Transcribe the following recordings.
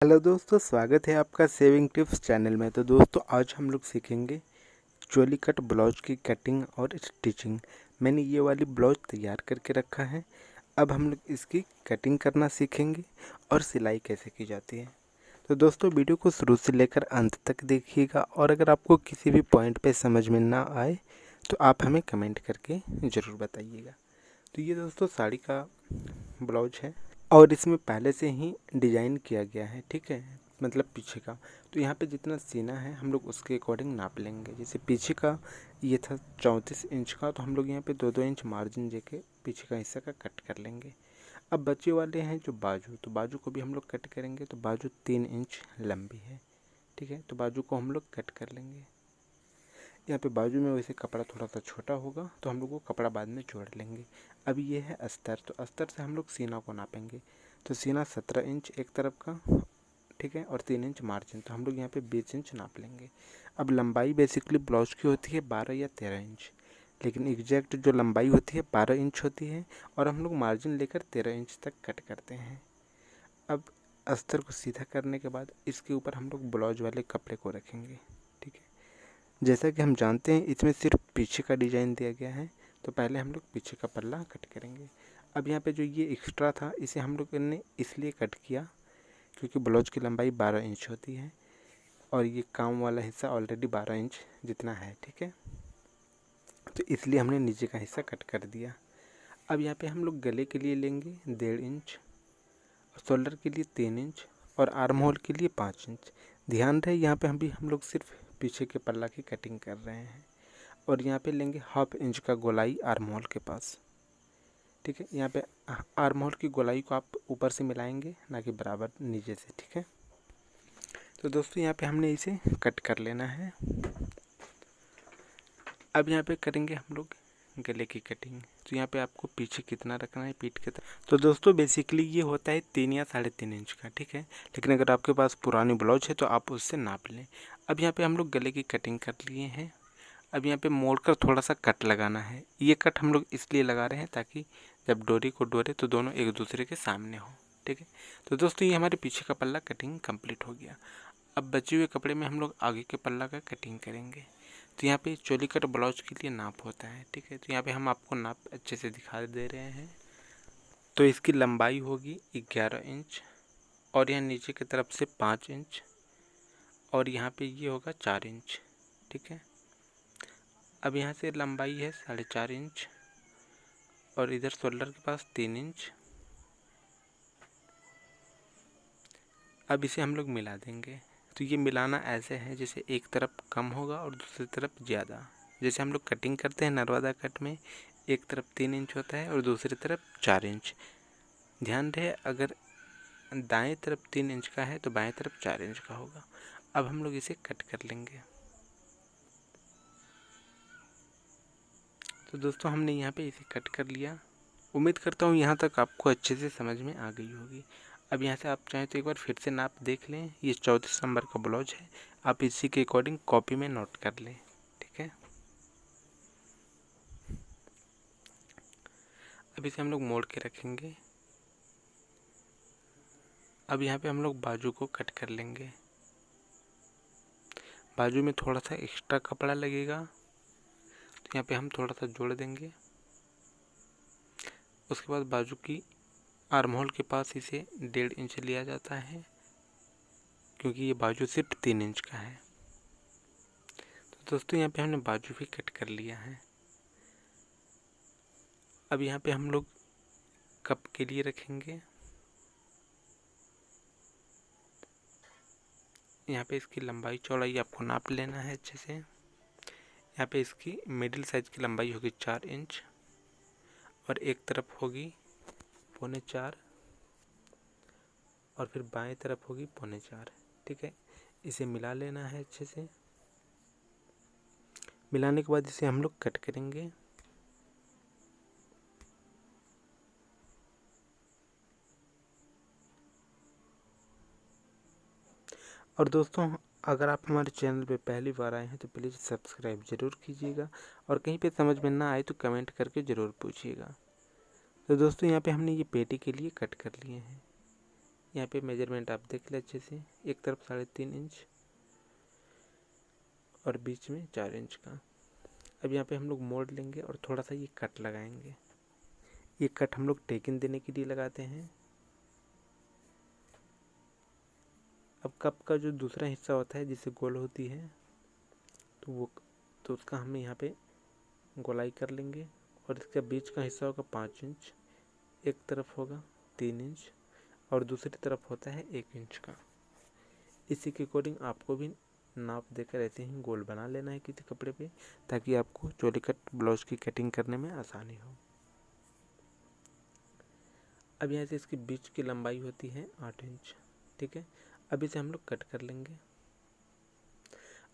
Hello दोस्तों, स्वागत है आपका सेविंग टिप्स चैनल में। तो दोस्तों आज हम लोग सीखेंगे चोली कट ब्लाउज की कटिंग और स्टिचिंग। मैंने ये वाली ब्लाउज तैयार करके रखा है। अब हम लोग इसकी कटिंग करना सीखेंगे और सिलाई कैसे की जाती है। तो दोस्तों वीडियो को शुरू से लेकर अंत तक देखिएगा, और अगर आपको किसी भी पॉइंट पे समझ में ना आए तो आप हमें कमेंट करके ज़रूर बताइएगा। तो ये दोस्तों साड़ी का ब्लाउज है और इसमें पहले से ही डिज़ाइन किया गया है, ठीक है, मतलब पीछे का। तो यहाँ पे जितना सीना है हम लोग उसके अकॉर्डिंग नाप लेंगे। जैसे पीछे का ये था 34 इंच का, तो हम लोग यहाँ पे 2-2 इंच मार्जिन देके पीछे का हिस्सा का कट कर लेंगे। अब बचे वाले हैं जो बाजू, तो बाजू को भी हम लोग कट करेंगे। तो बाजू 3 इंच लंबी है, ठीक है, तो बाजू को हम लोग कट कर लेंगे। यहाँ पे बाजू में वैसे कपड़ा थोड़ा सा छोटा होगा तो हम लोग वो कपड़ा बाद में जोड़ लेंगे। अब ये है अस्तर, तो अस्तर से हम लोग सीना को नापेंगे। तो सीना 17 इंच एक तरफ का, ठीक है, और 3 इंच मार्जिन, तो हम लोग यहाँ पे 20 इंच नाप लेंगे। अब लंबाई बेसिकली ब्लाउज की होती है 12 या 13 इंच, लेकिन एग्जैक्ट जो लंबाई होती है 12 इंच होती है, और हम लोग मार्जिन लेकर 13 इंच तक कट करते हैं। अब अस्तर को सीधा करने के बाद इसके ऊपर हम लोग ब्लाउज वाले कपड़े को रखेंगे, ठीक है। जैसा कि हम जानते हैं इसमें सिर्फ पीछे का डिज़ाइन दिया गया है, तो पहले हम लोग पीछे का पल्ला कट करेंगे। अब यहाँ पे जो ये एक्स्ट्रा था इसे हम लोग ने इसलिए कट किया क्योंकि ब्लाउज की लंबाई 12 इंच होती है और ये काम वाला हिस्सा ऑलरेडी 12 इंच जितना है, ठीक है, तो इसलिए हमने नीचे का हिस्सा कट कर दिया। अब यहाँ पे हम लोग गले के लिए लेंगे 1.5 इंच, शोल्डर के लिए 3 इंच और आर्म होल के लिए 5 इंच। ध्यान रहे यहाँ पे हम लोग सिर्फ पीछे के पल्ला की कटिंग कर रहे हैं। और यहाँ पे लेंगे 1/2 इंच का गोलाई आर्म होल के पास, ठीक है। यहाँ पे आर्म होल की गोलाई को आप ऊपर से मिलाएंगे, ना कि बराबर नीचे से, ठीक है। तो दोस्तों यहाँ पे हमने इसे कट कर लेना है। अब यहाँ पे करेंगे हम लोग गले की कटिंग। तो यहाँ पे आपको पीछे कितना रखना है, पीठ के तो दोस्तों बेसिकली ये होता है 3 या 3.5 इंच का, ठीक है, लेकिन अगर आपके पास पुरानी ब्लाउज है तो आप उससे नाप लें। अब यहाँ पे हम लोग गले की कटिंग कर लिए हैं। अब यहाँ पे मोड़ कर थोड़ा सा कट लगाना है। ये कट हम लोग इसलिए लगा रहे हैं ताकि जब डोरी को डोरे तो दोनों एक दूसरे के सामने हो, ठीक है। तो दोस्तों ये हमारे पीछे का पल्ला कटिंग कंप्लीट हो गया। अब बचे हुए कपड़े में हम लोग आगे के पल्ला का कटिंग करेंगे। तो यहाँ पे चोली कट ब्लाउज के लिए नाप होता है, ठीक है। तो यहाँ पे हम आपको नाप अच्छे से दिखा दे रहे हैं। तो इसकी लंबाई होगी 11 इंच और यहाँ नीचे की तरफ से 5 इंच और यहाँ पे ये होगा 4 इंच, ठीक है। अब यहाँ से लंबाई है 4.5 इंच और इधर शोल्डर के पास 3 इंच। अब इसे हम लोग मिला देंगे। तो ये मिलाना ऐसे है जैसे एक तरफ कम होगा और दूसरी तरफ ज़्यादा। जैसे हम लोग कटिंग करते हैं नर्मदा कट में, एक तरफ 3 इंच होता है और दूसरी तरफ 4 इंच। ध्यान रहे अगर दाएं तरफ 3 इंच का है तो बाएं तरफ 4 इंच का होगा। अब हम लोग इसे कट कर लेंगे। तो दोस्तों हमने यहाँ पे इसे कट कर लिया। उम्मीद करता हूँ यहाँ तक आपको अच्छे से समझ में आ गई होगी। अब यहाँ से आप चाहें तो एक बार फिर से नाप देख लें। ये 34 नंबर का ब्लाउज है, आप इसी के अकॉर्डिंग कॉपी में नोट कर लें, ठीक है। अब इसे हम लोग मोड़ के रखेंगे। अब यहाँ पे हम लोग बाजू को कट कर लेंगे। बाजू में थोड़ा सा एक्स्ट्रा कपड़ा लगेगा, तो यहाँ पे हम थोड़ा सा जोड़ देंगे। उसके बाद बाजू की आर्म होल के पास इसे 1.5 इंच लिया जाता है क्योंकि ये बाजू सिर्फ 3 इंच का है। तो दोस्तों यहाँ पे हमने बाजू भी कट कर लिया है। अब यहाँ पे हम लोग कप के लिए रखेंगे। यहाँ पे इसकी लंबाई चौड़ाई आपको नाप लेना है अच्छे से। यहाँ पे इसकी मिडिल साइज की लंबाई होगी 4 इंच और एक तरफ होगी 3.25 और फिर बाएं तरफ होगी 3.25, ठीक है। इसे मिला लेना है अच्छे से। मिलाने के बाद इसे हम लोग कट करेंगे। और दोस्तों अगर आप हमारे चैनल पे पहली बार आए हैं तो प्लीज़ सब्सक्राइब ज़रूर कीजिएगा, और कहीं पे समझ में ना आए तो कमेंट करके ज़रूर पूछिएगा। तो दोस्तों यहाँ पे हमने ये पेटी के लिए कट कर लिए हैं। यहाँ पे मेजरमेंट आप देख लें अच्छे से, एक तरफ 3.5 इंच और बीच में 4 इंच का। अब यहाँ पे हम लोग मोड़ लेंगे और थोड़ा सा ये कट लगाएंगे। ये कट हम लोग टेकिंग देने के लिए लगाते हैं। अब कप का जो दूसरा हिस्सा होता है जिससे गोल होती है तो उसका हम यहाँ पे गोलाई कर लेंगे और इसका बीच का हिस्सा होगा 5 इंच, एक तरफ होगा 3 इंच और दूसरी तरफ होता है 1 इंच का। इसी के अकॉर्डिंग आपको भी नाप देकर ऐसे ही गोल बना लेना है किसी कपड़े पे, ताकि आपको चोली कट ब्लाउज की कटिंग करने में आसानी हो। अब यहाँ से इसकी बीच की लंबाई होती है 8 इंच, ठीक है। अब इसे हम लोग कट कर लेंगे।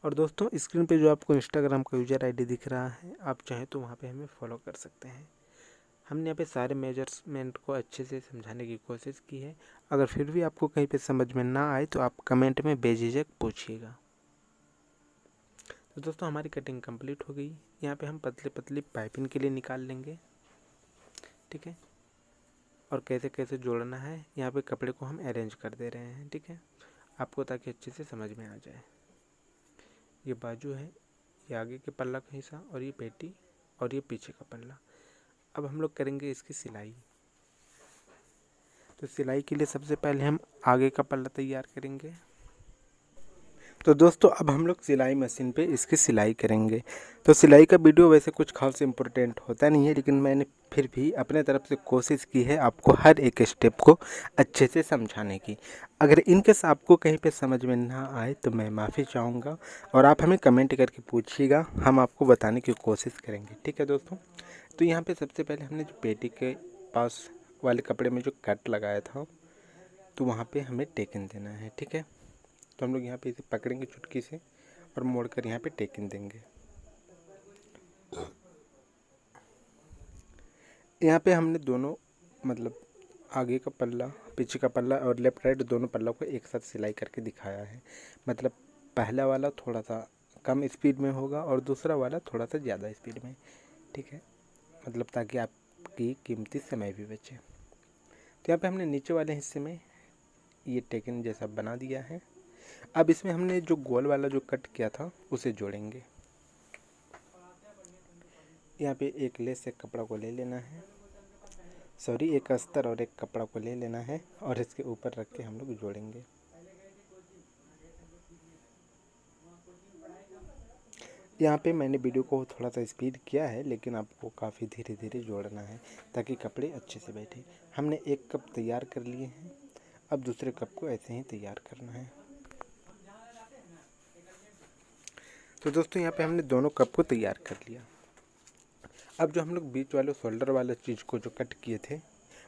और दोस्तों स्क्रीन पे जो आपको इंस्टाग्राम का यूज़र आईडी दिख रहा है, आप चाहें तो वहाँ पे हमें फॉलो कर सकते हैं। हमने यहाँ पे सारे मेजरमेंट को अच्छे से समझाने की कोशिश की है। अगर फिर भी आपको कहीं पे समझ में ना आए तो आप कमेंट में बेझिझक पूछिएगा। तो दोस्तों हमारी कटिंग कंप्लीट हो गई। यहाँ पे हम पतली पतली पाइपिंग के लिए निकाल लेंगे, ठीक है। और कैसे कैसे जोड़ना है यहाँ पे कपड़े को हम अरेंज कर दे रहे हैं, ठीक है, आपको ताकि अच्छे से समझ में आ जाए। ये बाजू है, ये आगे के पल्ला का हिस्सा और ये पेटी और ये पीछे का पल्ला। अब हम लोग करेंगे इसकी सिलाई। तो सिलाई के लिए सबसे पहले हम आगे का पल्ला तैयार करेंगे। तो दोस्तों अब हम लोग सिलाई मशीन पे इसकी सिलाई करेंगे। तो सिलाई का वीडियो वैसे कुछ खास इम्पोर्टेंट होता नहीं है, लेकिन मैंने फिर भी अपने तरफ से कोशिश की है आपको हर एक स्टेप को अच्छे से समझाने की। अगर इनकेस आपको कहीं पे समझ में ना आए तो मैं माफ़ी चाहूँगा और आप हमें कमेंट करके पूछिएगा, हम आपको बताने की कोशिश करेंगे, ठीक है दोस्तों। तो यहाँ पर सबसे पहले हमने जो पेटी के पास वाले कपड़े में जो कट लगाया था तो वहाँ पर हमें टेकन देना है, ठीक है। तो हम लोग यहाँ पे इसे पकड़ेंगे चुटकी से और मोड़ कर यहाँ पे टेकन देंगे। यहाँ पे हमने दोनों मतलब आगे का पल्ला, पीछे का पल्ला और लेफ्ट राइट दोनों पल्ला को एक साथ सिलाई करके दिखाया है। मतलब पहला वाला थोड़ा सा कम स्पीड में होगा और दूसरा वाला थोड़ा सा ज़्यादा स्पीड में, ठीक है, मतलब ताकि आपकी कीमती समय भी बचे। तो यहाँ पे हमने नीचे वाले हिस्से में ये टेकन जैसा बना दिया है। अब इसमें हमने जो गोल वाला जो कट किया था उसे जोड़ेंगे। यहाँ पे एक लेस एक कपड़ा को ले लेना है, सॉरी एक अस्तर और एक कपड़ा को ले लेना है और इसके ऊपर रख के हम लोग जोड़ेंगे। यहाँ पे मैंने वीडियो को थोड़ा सा स्पीड किया है, लेकिन आपको काफ़ी धीरे धीरे जोड़ना है ताकि कपड़े अच्छे से बैठे। हमने एक कप तैयार कर लिए हैं, अब दूसरे कप को ऐसे ही तैयार करना है। तो दोस्तों यहाँ पे हमने दोनों कप को तैयार कर लिया। अब जो हम लोग बीच वाले शोल्डर वाले चीज़ को जो कट किए थे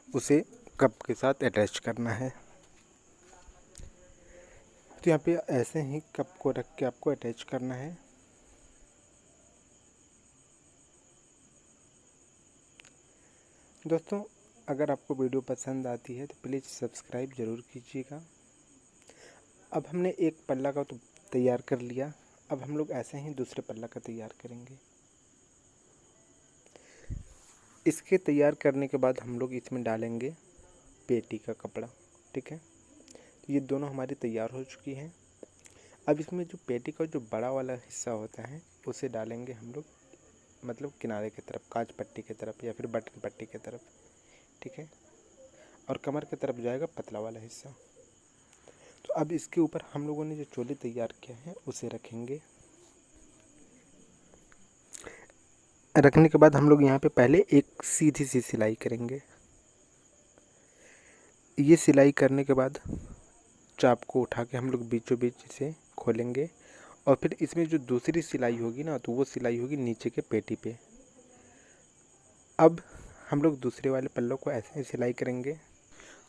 उसे कप के साथ अटैच करना है। तो यहाँ पे ऐसे ही कप को रख के आपको अटैच करना है। दोस्तों अगर आपको वीडियो पसंद आती है तो प्लीज़ सब्सक्राइब ज़रूर कीजिएगा। अब हमने एक पल्ला का तो तैयार कर लिया, अब हम लोग ऐसे ही दूसरे पल्ला का तैयार करेंगे। इसके तैयार करने के बाद हम लोग इसमें डालेंगे पेटी का कपड़ा, ठीक है। ये दोनों हमारी तैयार हो चुकी हैं। अब इसमें जो पेटी का जो बड़ा वाला हिस्सा होता है उसे डालेंगे हम लोग, मतलब किनारे की तरफ, काज पट्टी की तरफ या फिर बटन पट्टी की तरफ, ठीक है। और कमर की तरफ जाएगा पतला वाला हिस्सा। तो अब इसके ऊपर हम लोगों ने जो चोली तैयार किया है उसे रखेंगे। रखने के बाद हम लोग यहाँ पे पहले एक सीधी सी सिलाई करेंगे। ये सिलाई करने के बाद चाप को उठा के हम लोग बीचों बीच से खोलेंगे और फिर इसमें जो दूसरी सिलाई होगी ना तो वो सिलाई होगी नीचे के पेटी पे। अब हम लोग दूसरे वाले पल्लों को ऐसे ही सिलाई करेंगे।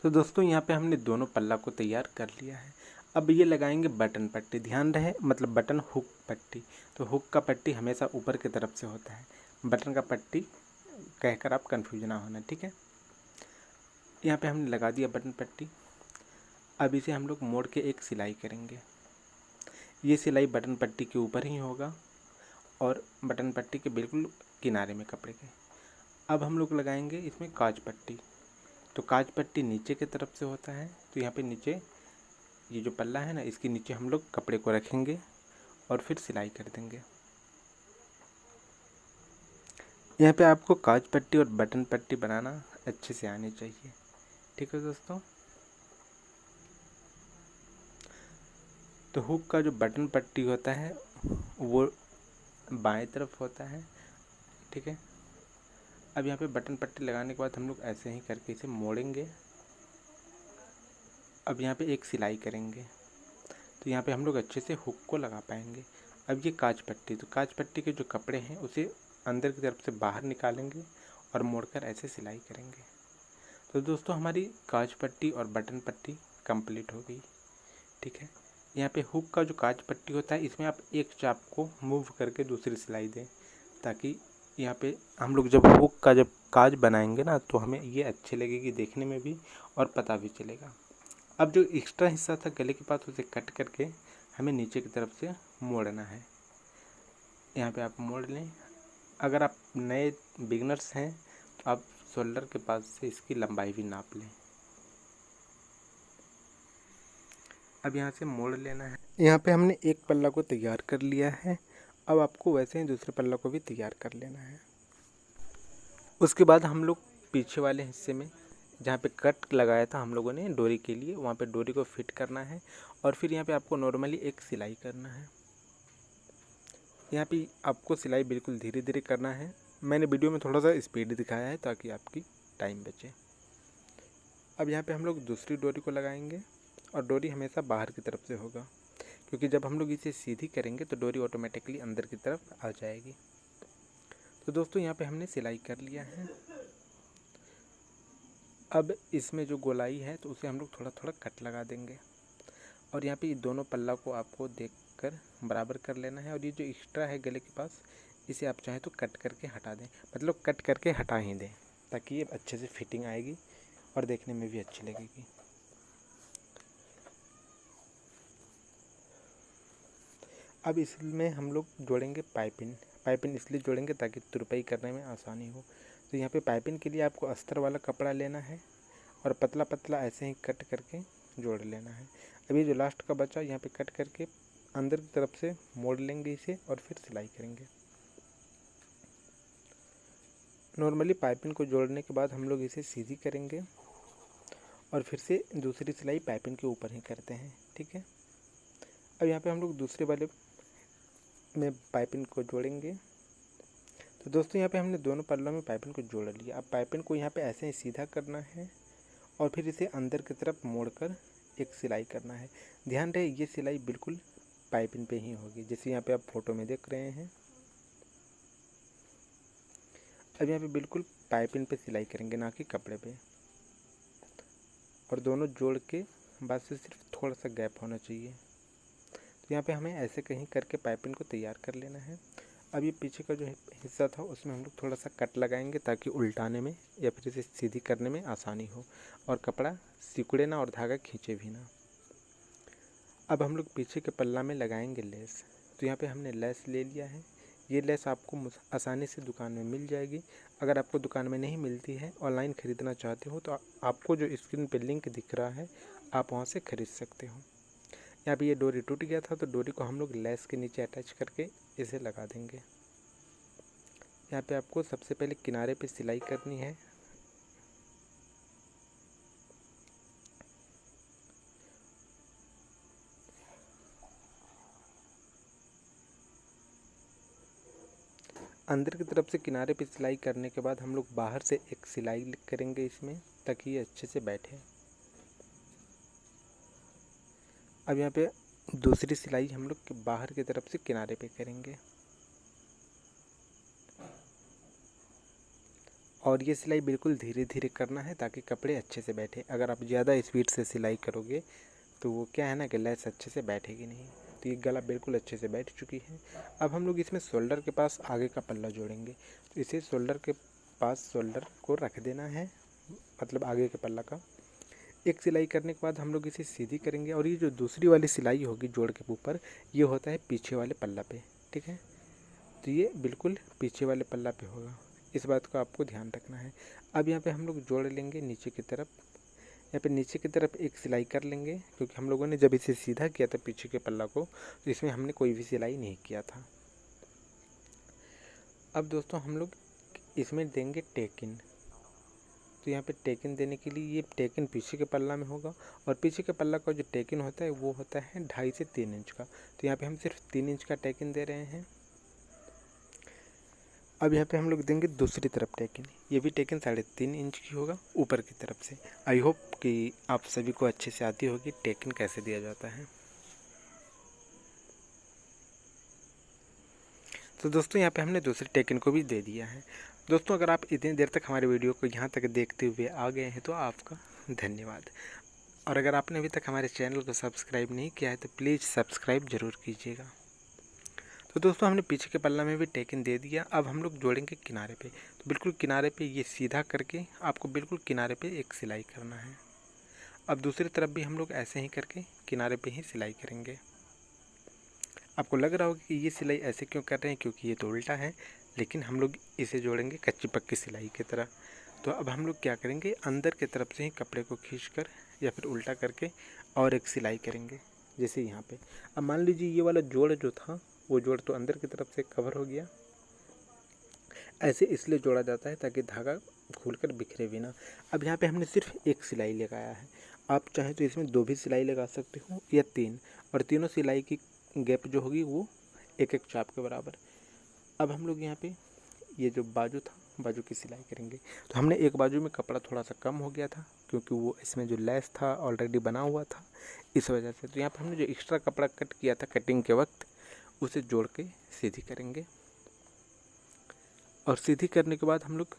तो दोस्तों यहाँ पे हमने दोनों पल्ला को तैयार कर लिया है। अब ये लगाएंगे बटन पट्टी, ध्यान रहे, मतलब बटन हुक पट्टी। तो हुक का पट्टी हमेशा ऊपर की तरफ से होता है, बटन का पट्टी कहकर आप कंफ्यूज ना होना, ठीक है। यहाँ पे हमने लगा दिया बटन पट्टी। अब इसे हम लोग मोड़ के एक सिलाई करेंगे। ये सिलाई बटन पट्टी के ऊपर ही होगा और बटन पट्टी के बिल्कुल किनारे में कपड़े के। अब हम लोग लगाएंगे इसमें काज पट्टी। तो काज पट्टी नीचे की तरफ से होता है, तो यहाँ पे नीचे ये जो पल्ला है ना, इसके नीचे हम लोग कपड़े को रखेंगे और फिर सिलाई कर देंगे। यहाँ पे आपको काज पट्टी और बटन पट्टी बनाना अच्छे से आनी चाहिए। ठीक है दोस्तों। तो हुक का जो बटन पट्टी होता है वो बाएं तरफ होता है। ठीक है। अब यहाँ पे बटन पट्टी लगाने के बाद हम लोग ऐसे ही करके इसे मोड़ेंगे। अब यहाँ पे एक सिलाई करेंगे, तो यहाँ पे हम लोग अच्छे से हुक को लगा पाएंगे। अब ये काज पट्टी, तो काज पट्टी के जो कपड़े हैं उसे अंदर की तरफ से बाहर निकालेंगे और मोड़कर ऐसे सिलाई करेंगे। तो दोस्तों हमारी काज पट्टी और बटन पट्टी कंप्लीट हो गई। ठीक है। यहाँ पे हुक का जो काज पट्टी होता है, इसमें आप एक चाप को मूव करके दूसरी सिलाई दें, ताकि यहाँ पे हम लोग जब हुक का जब काज बनाएंगे ना, तो हमें ये अच्छी लगेगी देखने में भी और पता भी चलेगा। अब जो एक्स्ट्रा हिस्सा था गले के पास, उसे कट करके हमें नीचे की तरफ से मोड़ना है। यहाँ पे आप मोड़ लें। अगर आप नए बिगनर्स हैं तो आप शोल्डर के पास से इसकी लंबाई भी नाप लें। अब यहाँ से मोड़ लेना है। यहाँ पे हमने एक पल्ला को तैयार कर लिया है। अब आपको वैसे ही दूसरे पल्ला को भी तैयार कर लेना है। उसके बाद हम लोग पीछे वाले हिस्से में जहाँ पे कट लगाया था हम लोगों ने डोरी के लिए, वहाँ पे डोरी को फिट करना है और फिर यहाँ पे आपको नॉर्मली एक सिलाई करना है। यहाँ पे आपको सिलाई बिल्कुल धीरे धीरे करना है। मैंने वीडियो में थोड़ा सा स्पीड दिखाया है ताकि आपकी टाइम बचे। अब यहाँ पे हम लोग दूसरी डोरी को लगाएंगे और डोरी हमेशा बाहर की तरफ से होगा, क्योंकि जब हम लोग इसे सीधी करेंगे तो डोरी ऑटोमेटिकली अंदर की तरफ आ जाएगी। तो दोस्तों यहाँ पे हमने सिलाई कर लिया है। अब इसमें जो गोलाई है तो उसे हम लोग थोड़ा थोड़ा कट लगा देंगे और यहाँ पे दोनों पल्ला को आपको देखकर बराबर कर लेना है। और ये जो एक्स्ट्रा है गले के पास, इसे आप चाहें तो कट करके हटा दें, मतलब कट करके हटा ही दें, ताकि ये अच्छे से फिटिंग आएगी और देखने में भी अच्छी लगेगी। अब इसमें हम लोग जोड़ेंगे पाइपिंग। पाइपिंग इसलिए जोड़ेंगे ताकि तुरपाई करने में आसानी हो। तो यहाँ पे पाइपिंग के लिए आपको अस्तर वाला कपड़ा लेना है और पतला पतला ऐसे ही कट करके जोड़ लेना है। अभी जो लास्ट का बचा, यहाँ पे कट करके अंदर की तरफ से मोड़ लेंगे इसे और फिर सिलाई करेंगे। नॉर्मली पाइपिंग को जोड़ने के बाद हम लोग इसे सीधी करेंगे और फिर से दूसरी सिलाई पाइपिंग के ऊपर ही करते हैं। ठीक है। अब यहाँ पे हम लोग दूसरे वाले में पाइपिंग को जोड़ेंगे। तो दोस्तों यहाँ पे हमने दोनों पल्लों में पाइपिंग को जोड़ लिया। अब पाइपिंग को यहाँ पे ऐसे ही सीधा करना है और फिर इसे अंदर की तरफ मोड़कर एक सिलाई करना है। ध्यान रहे ये सिलाई बिल्कुल पाइपिंग पे ही होगी, जैसे यहाँ पे आप फोटो में देख रहे हैं। अब यहाँ पे बिल्कुल पाइपिंग पे सिलाई करेंगे, ना कि कपड़े पे। और दोनों जोड़ के बाद से सिर्फ थोड़ा सा गैप होना चाहिए। तो यहाँ पे हमें ऐसे कहीं करके पाइपिंग को तैयार कर लेना है। अब ये पीछे का जो हिस्सा था उसमें हम लोग थोड़ा सा कट लगाएंगे, ताकि उल्टाने में या फिर इसे सीधी करने में आसानी हो और कपड़ा सिकुड़े ना और धागा खींचे भी ना। अब हम लोग पीछे के पल्ला में लगाएंगे लेस। तो यहाँ पे हमने लेस ले लिया है। ये लेस आपको आसानी से दुकान में मिल जाएगी। अगर आपको दुकान में नहीं मिलती है, ऑनलाइन ख़रीदना चाहते हो, तो आपको जो स्क्रीन पे लिंक दिख रहा है आप वहाँ से ख़रीद सकते हो। यहाँ पे ये डोरी टूट गया था, तो डोरी को हम लोग लेस के नीचे अटैच करके इसे लगा देंगे। यहाँ पे आपको सबसे पहले किनारे पे सिलाई करनी है। अंदर की तरफ से किनारे पे सिलाई करने के बाद हम लोग बाहर से एक सिलाई करेंगे इसमें, ताकि ये अच्छे से बैठे। अब यहाँ पे दूसरी सिलाई हम लोग बाहर की तरफ से किनारे पे करेंगे और ये सिलाई बिल्कुल धीरे धीरे करना है, ताकि कपड़े अच्छे से बैठे। अगर आप ज़्यादा स्पीड से सिलाई करोगे तो वो क्या है ना कि लेस अच्छे से बैठेगी नहीं। तो ये गला बिल्कुल अच्छे से बैठ चुकी है। अब हम लोग इसमें शोल्डर के पास आगे का पल्ला जोड़ेंगे। तो इसे शोल्डर के पास शोल्डर को रख देना है, मतलब आगे के पल्ला का। एक सिलाई करने के बाद हम लोग इसे सीधी करेंगे और ये जो दूसरी वाली सिलाई होगी जोड़ के ऊपर, ये होता है पीछे वाले पल्ला पे। ठीक है। तो ये बिल्कुल पीछे वाले पल्ला पे होगा, इस बात को आपको ध्यान रखना है। अब यहाँ पे हम लोग जोड़ लेंगे नीचे की तरफ। यहाँ पे नीचे की तरफ एक सिलाई कर लेंगे, क्योंकि हम लोगों ने जब इसे सीधा किया था पीछे के पल्ला को, तो इसमें हमने कोई भी सिलाई नहीं किया था। अब दोस्तों हम लोग इसमें देंगे टेकिन। तो यहाँ पे टेकिन देने के लिए ये टेकिन पीछे के पल्ला में होगा, और पीछे के पल्ला का जो टेकिन होता है वो होता है 2.5 से 3 इंच का। तो यहाँ पे हम सिर्फ 3 इंच का टेकिन दे रहे हैं। अब यहाँ पे हम लोग देंगे दूसरी तरफ टेकिन। ये भी टेकिन 3.5 इंच की होगा ऊपर की तरफ से। आई होप कि आप सभी को अच्छे से आती होगी टेकिन कैसे दिया जाता है। तो दोस्तों यहाँ पे हमने दूसरी टेकिन को भी दे दिया है। दोस्तों अगर आप इतनी देर तक हमारे वीडियो को यहाँ तक देखते हुए आ गए हैं तो आपका धन्यवाद। और अगर आपने अभी तक हमारे चैनल को सब्सक्राइब नहीं किया है तो प्लीज़ सब्सक्राइब ज़रूर कीजिएगा। तो दोस्तों हमने पीछे के पल्ला में भी टेकिन दे दिया। अब हम लोग जोड़ेंगे किनारे पे। तो बिल्कुल किनारे पे ये सीधा करके आपको बिल्कुल किनारे पे एक सिलाई करना है। अब दूसरी तरफ भी हम लोग ऐसे ही करके किनारे पे ही सिलाई करेंगे। आपको लग रहा होगा कि ये सिलाई ऐसे क्यों कर रहे हैं, क्योंकि ये तो उल्टा है, लेकिन हम लोग इसे जोड़ेंगे कच्ची पक्की सिलाई की तरह। तो अब हम लोग क्या करेंगे, अंदर की तरफ से ही कपड़े को खींचकर या फिर उल्टा करके और एक सिलाई करेंगे, जैसे यहाँ पे। अब मान लीजिए ये वाला जोड़ जो था वो जोड़ तो अंदर की तरफ से कवर हो गया। ऐसे इसलिए जोड़ा जाता है ताकि धागा खुलकर बिखरे भी ना। अब यहाँ पे हमने सिर्फ एक सिलाई लगाया है। आप चाहें तो इसमें 2 भी सिलाई लगा सकते हो या 3, और तीनों सिलाई की गैप जो होगी वो एक चाप के बराबर। अब हम लोग यहाँ पे ये जो बाजू था, बाजू की सिलाई करेंगे। तो हमने एक बाजू में कपड़ा थोड़ा सा कम हो गया था, क्योंकि वो इसमें जो लेस था ऑलरेडी बना हुआ था, इस वजह से। तो यहाँ पे हमने जो एक्स्ट्रा कपड़ा कट किया था कटिंग के वक्त, उसे जोड़ के सीधी करेंगे। और सीधी करने के बाद हम लोग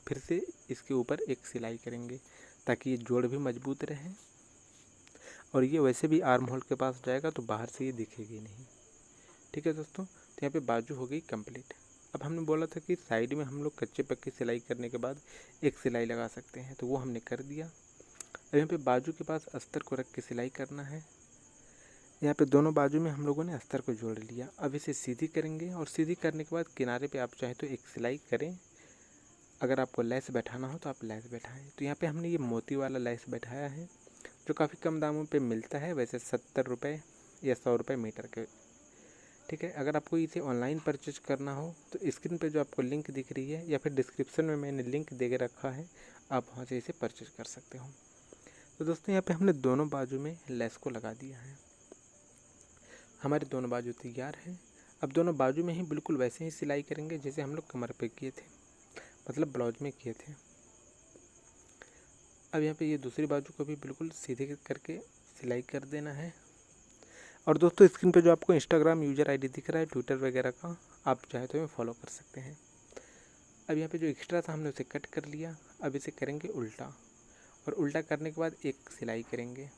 फिर से इसके ऊपर एक सिलाई करेंगे, ताकि ये जोड़ भी मजबूत रहे। और ये वैसे भी आर्म होल के पास जाएगा तो बाहर से ये दिखेगी नहीं। ठीक है दोस्तों, तो यहाँ पे बाजू हो गई कंप्लीट। अब हमने बोला था कि साइड में हम लोग कच्चे पक्के सिलाई करने के बाद एक सिलाई लगा सकते हैं, तो वो हमने कर दिया। अब यहाँ पे बाजू के पास अस्तर को रख के सिलाई करना है। यहाँ पे दोनों बाजू में हम लोगों ने अस्तर को जोड़ लिया। अब इसे सीधी करेंगे, और सीधी करने के बाद किनारे पे आप चाहे तो एक सिलाई करें। अगर आपको लेस बैठाना हो तो आप लेस बैठाएं। तो यहाँ पे हमने ये मोती वाला लेस बैठाया है, जो काफ़ी कम दामों पे मिलता है, वैसे 70 रुपये या 100 रुपये मीटर के। ठीक है, अगर आपको इसे ऑनलाइन परचेज करना हो तो स्क्रीन पे जो आपको लिंक दिख रही है, या फिर डिस्क्रिप्शन में मैंने लिंक दे के रखा है, आप वहाँ से इसे परचेज कर सकते हो। तो दोस्तों यहाँ पे हमने दोनों बाजू में लेस को लगा दिया है। हमारे दोनों बाजू तैयार हैं। अब दोनों बाजू में ही बिल्कुल वैसे ही सिलाई करेंगे जैसे हम लोग कमर पे किए थे, मतलब ब्लाउज में किए थे। अब यहाँ पे ये दूसरी बाजू को भी बिल्कुल सीधे करके सिलाई कर देना है। और दोस्तों स्क्रीन पे जो आपको इंस्टाग्राम यूज़र आईडी दिख रहा है, ट्विटर वगैरह का, आप चाहे तो फॉलो कर सकते हैं। अब यहाँ पे जो एक्स्ट्रा था हमने उसे कट कर लिया। अब इसे करेंगे उल्टा, और उल्टा करने के बाद एक सिलाई करेंगे।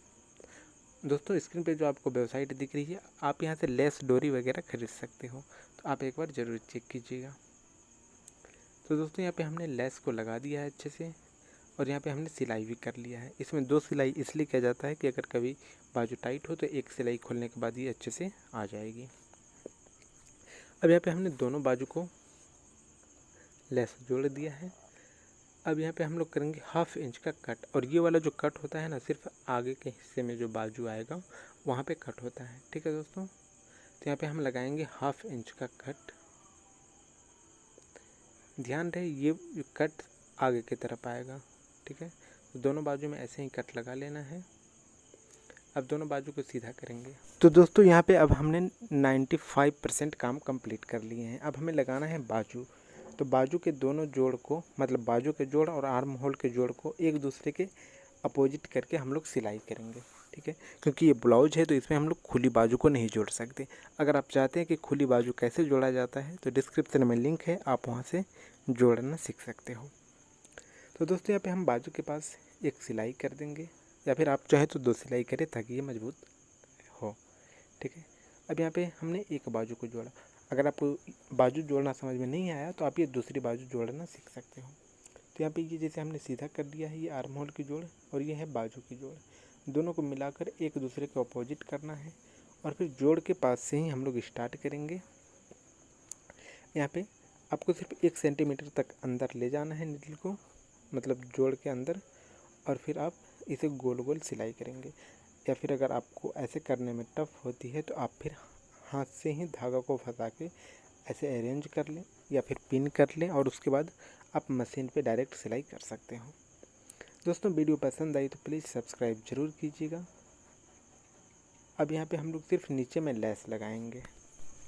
दोस्तों स्क्रीन पे जो आपको वेबसाइट दिख रही है, आप यहाँ से लेस डोरी वगैरह खरीद सकते हो, तो आप एक बार ज़रूर चेक कीजिएगा। तो दोस्तों यहाँ पे हमने लेस को लगा दिया है अच्छे से, और यहाँ पे हमने सिलाई भी कर लिया है। इसमें 2 सिलाई इसलिए किया जाता है कि अगर कभी बाजू टाइट हो तो एक सिलाई खोलने के बाद ये अच्छे से आ जाएगी। अब यहाँ पे हमने दोनों बाजू को लेस जोड़ दिया है। अब यहाँ पे हम लोग करेंगे 1/2 इंच का कट, और ये वाला जो कट होता है ना, सिर्फ आगे के हिस्से में जो बाजू आएगा वहाँ पे कट होता है। ठीक है दोस्तों, तो यहाँ पे हम लगाएंगे 1/2 इंच का कट। ध्यान रहे ये कट आगे की तरफ आएगा। ठीक है, तो दोनों बाजू में ऐसे ही कट लगा लेना है। अब दोनों बाजू को सीधा करेंगे। तो दोस्तों यहाँ पे अब हमने 95% काम कंप्लीट कर लिए हैं। अब हमें लगाना है बाजू। तो बाजू के दोनों जोड़ को, मतलब बाजू के जोड़ और आर्म होल के जोड़ को एक दूसरे के अपोजिट करके हम लोग सिलाई करेंगे। ठीक है, क्योंकि ये ब्लाउज है तो इसमें हम लोग खुली बाजू को नहीं जोड़ सकते। अगर आप चाहते हैं कि खुली बाजू कैसे जोड़ा जाता है तो डिस्क्रिप्शन में लिंक है, आप वहाँ से जोड़ना सीख सकते हो। तो दोस्तों यहाँ पे हम बाजू के पास एक सिलाई कर देंगे, या फिर आप चाहें तो 2 सिलाई करें ताकि ये मजबूत हो। ठीक है, अब यहाँ पे हमने एक बाजू को जोड़ा। अगर आपको बाजू जोड़ना समझ में नहीं आया तो आप ये दूसरी बाजू जोड़ना सीख सकते हो। तो यहाँ पे ये जैसे हमने सीधा कर दिया है, ये आर्म होल की जोड़ और ये है बाजू की जोड़, दोनों को मिलाकर एक दूसरे के अपोजिट करना है। और फिर जोड़ के पास से ही हम लोग स्टार्ट करेंगे। यहाँ पे आपको सिर्फ 1 सेंटीमीटर तक अंदर ले जाना है नीडल को, मतलब जोड़ के अंदर, और फिर आप इसे गोल गोल सिलाई करेंगे। या फिर अगर आपको ऐसे करने में टफ होती है तो आप फिर हाथ से ही धागा को फंसा के ऐसे अरेंज कर लें या फिर पिन कर लें, और उसके बाद आप मशीन पे डायरेक्ट सिलाई कर सकते हो। दोस्तों वीडियो पसंद आई तो प्लीज़ सब्सक्राइब ज़रूर कीजिएगा। अब यहाँ पे हम लोग सिर्फ नीचे में लेस लगाएंगे।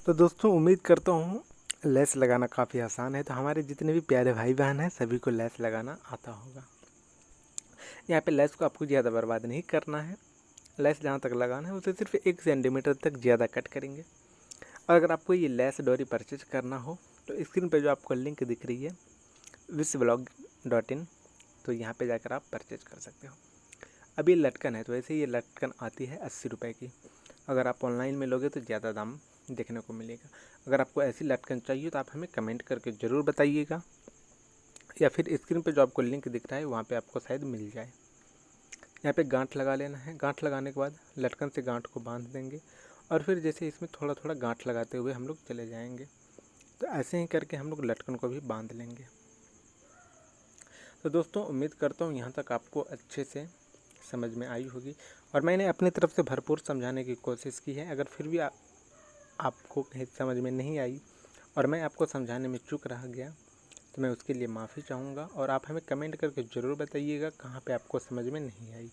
तो दोस्तों उम्मीद करता हूँ लेस लगाना काफ़ी आसान है, तो हमारे जितने भी प्यारे भाई बहन हैं सभी को लेस लगाना आता होगा। यहाँ पे लेस को आपको ज़्यादा बर्बाद नहीं करना है। लेस जहाँ तक लगाना है उसे सिर्फ 1 सेंटीमीटर तक ज़्यादा कट करेंगे। और अगर आपको ये लेस डोरी परचेज करना हो तो स्क्रीन पे जो आपको लिंक दिख रही है wishblog.in, तो यहाँ पे जाकर आप परचेज कर सकते हो। अब ये लटकन है तो वैसे ये लटकन आती है 80 रुपये की। अगर आप ऑनलाइन में लोगे तो ज़्यादा दाम देखने को मिलेगा। अगर आपको ऐसी लटकन चाहिए तो आप हमें कमेंट करके ज़रूर बताइएगा, या फिर स्क्रीन पे जो आपको लिंक दिख रहा है वहाँ पे आपको शायद मिल जाए। यहाँ पे गांठ लगा लेना है। गांठ लगाने के बाद लटकन से गांठ को बांध देंगे, और फिर जैसे इसमें थोड़ा थोड़ा गांठ लगाते हुए हम लोग चले जाएंगे। तो ऐसे ही करके हम लोग लटकन को भी बांध लेंगे। तो दोस्तों उम्मीद करता हूँ यहाँ तक आपको अच्छे से समझ में आई होगी, और मैंने अपनी तरफ से भरपूर समझाने की कोशिश की है। अगर फिर भी आपको कहीं समझ में नहीं आई और मैं आपको समझाने में चूक रह गया तो मैं उसके लिए माफ़ी चाहूँगा, और आप हमें कमेंट करके ज़रूर बताइएगा कहाँ पे आपको समझ में नहीं आई।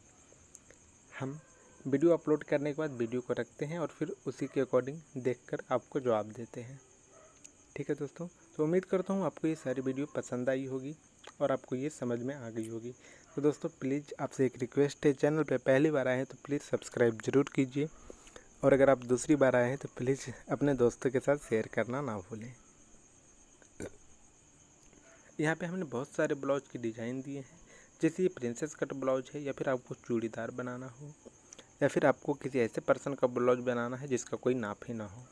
हम वीडियो अपलोड करने के बाद वीडियो को रखते हैं और फिर उसी के अकॉर्डिंग देखकर आपको जवाब देते हैं। ठीक है दोस्तों, तो उम्मीद करता हूँ आपको ये सारी वीडियो पसंद आई होगी और आपको ये समझ में आ गई होगी। तो दोस्तों प्लीज़ आपसे एक रिक्वेस्ट है, चैनल पे पहली बार आए हैं तो प्लीज़ सब्सक्राइब ज़रूर कीजिए, और अगर आप दूसरी बार आए हैं तो प्लीज़ अपने दोस्तों के साथ शेयर करना ना भूलें। यहाँ पे हमने बहुत सारे ब्लाउज की डिज़ाइन दिए हैं, जैसे ये प्रिंसेस कट ब्लाउज है, या फिर आपको चूड़ीदार बनाना हो, या फिर आपको किसी ऐसे पर्सन का ब्लाउज बनाना है जिसका कोई नाप ही ना हो,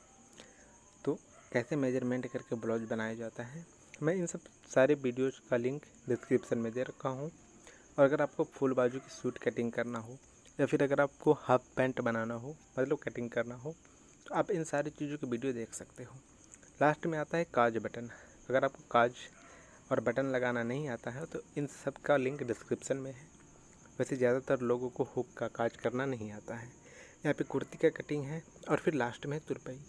तो कैसे मेजरमेंट करके ब्लाउज बनाया जाता है, मैं इन सब सारे वीडियोज़ का लिंक डिस्क्रिप्शन में दे रखा हूँ। और अगर आपको फुल बाजू की सूट कटिंग करना हो, या फिर अगर आपको हाफ पैंट बनाना हो मतलब कटिंग करना हो, तो आप इन सारी चीज़ों की वीडियो देख सकते हो। लास्ट में आता है काज बटन। अगर आपको काज और बटन लगाना नहीं आता है तो इन सब का लिंक डिस्क्रिप्शन में है। वैसे ज़्यादातर लोगों को हुक का काज करना नहीं आता है। यहाँ पे कुर्ती का कटिंग है, और फिर लास्ट में तुरपाई।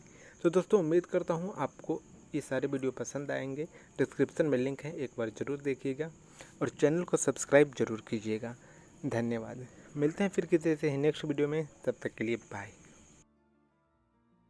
तो दोस्तों उम्मीद करता हूँ आपको ये सारे वीडियो पसंद आएंगे। डिस्क्रिप्शन में लिंक है, एक बार ज़रूर देखिएगा, और चैनल को सब्सक्राइब ज़रूर कीजिएगा। धन्यवाद। मिलते हैं फिर किसी ऐसे ही नेक्स्ट वीडियो में, तब तक के लिए बाय।